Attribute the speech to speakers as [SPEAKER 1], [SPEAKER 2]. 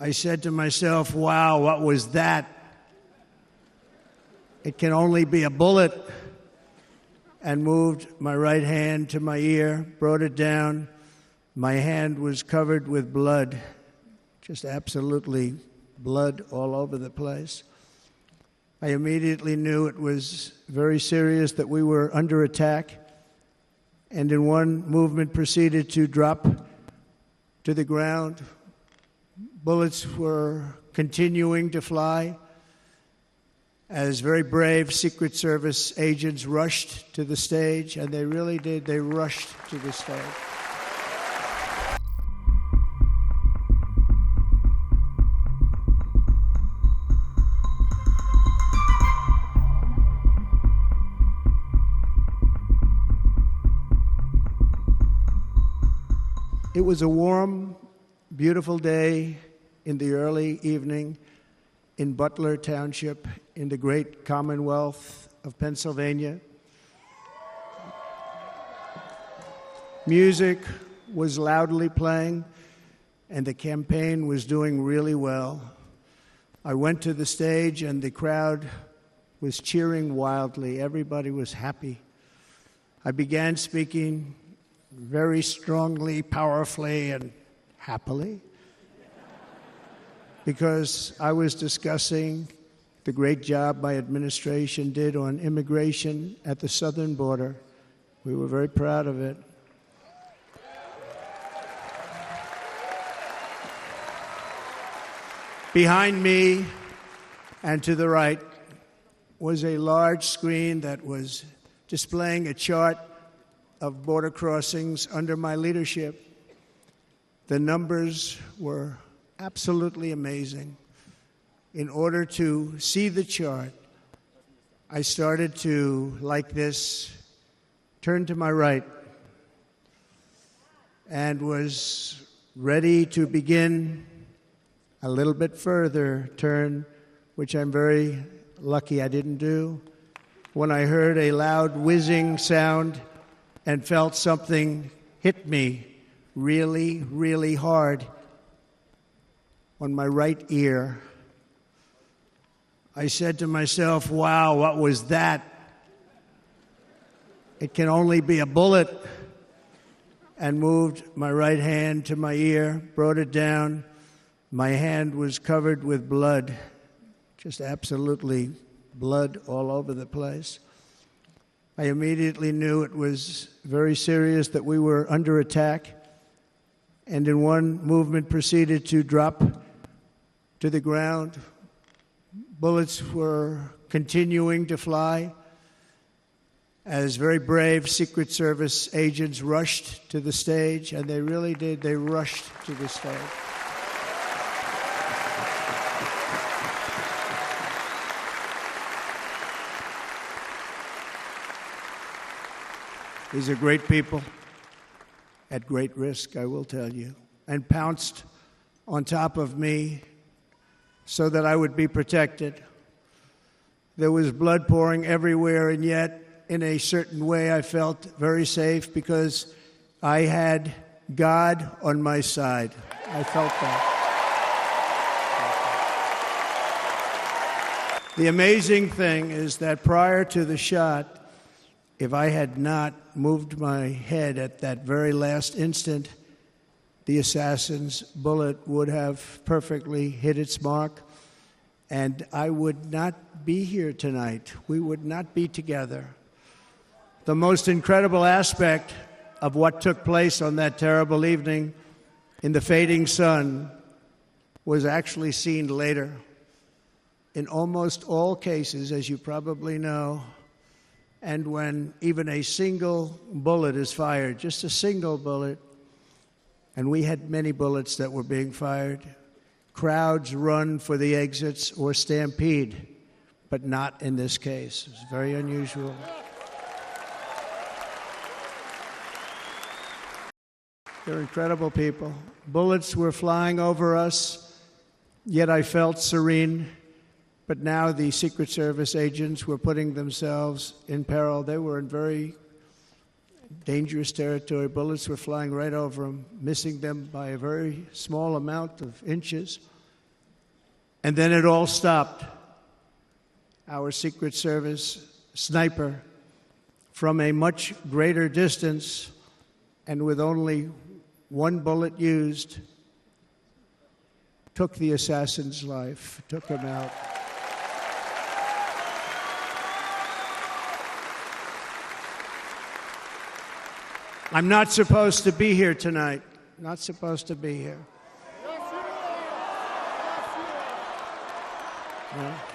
[SPEAKER 1] I said to myself, wow, what was that? It can only be a bullet. And moved my right hand to my ear, brought it down. My hand was covered with blood, just absolutely blood all over the place. I immediately knew it was very serious, that we were under attack, and in one movement proceeded to drop to the ground. Bullets were continuing to fly as very brave Secret Service agents rushed to the stage, and they really did. They rushed to the stage. It was a warm, beautiful day in the early evening in Butler Township in the great Commonwealth of Pennsylvania. Music was loudly playing, and the campaign was doing really well. I went to the stage, and the crowd was cheering wildly. Everybody was happy. I began speaking very strongly, powerfully, and happily, because I was discussing the great job my administration did on immigration at the southern border. We were very proud of it. Behind me and to the right was a large screen that was displaying a chart of border crossings under my leadership. The numbers were absolutely amazing. In order to see the chart, I started to, like this, turn to my right and was ready to begin a little bit further turn, which I'm very lucky I didn't do, when I heard a loud whizzing sound and felt something hit me really, really hard on my right ear. I said to myself, wow, what was that? It can only be a bullet. And moved my right hand to my ear, brought it down. My hand was covered with blood, just absolutely blood all over the place. I immediately knew it was very serious, that we were under attack, and in one movement proceeded to drop to the ground. Bullets were continuing to fly as very brave Secret Service agents rushed to the stage, and they really did. They rushed to the stage. These are great people, at great risk, I will tell you, and pounced on top of me so that I would be protected. There was blood pouring everywhere, and yet, in a certain way, I felt very safe because I had God on my side. I felt that. The amazing thing is that prior to the shot, if I had not moved my head at that very last instant, the assassin's bullet would have perfectly hit its mark, and I would not be here tonight. We would not be together. The most incredible aspect of what took place on that terrible evening in the fading sun was actually seen later. In almost all cases, as you probably know, and when even a single bullet is fired, just a single bullet, and we had many bullets that were being fired, crowds run for the exits or stampede, but not in this case. It's very unusual. They're incredible people. Bullets were flying over us, yet I felt serene. But now the Secret Service agents were putting themselves in peril. They were in very dangerous territory. Bullets were flying right over them, missing them by a very small amount of inches. And then it all stopped. Our Secret Service sniper, from a much greater distance and with only one bullet used, took the assassin's life, took him out. I'm not supposed to be here tonight. Not supposed to be here. Yes, you are. Yes, you are. Yeah.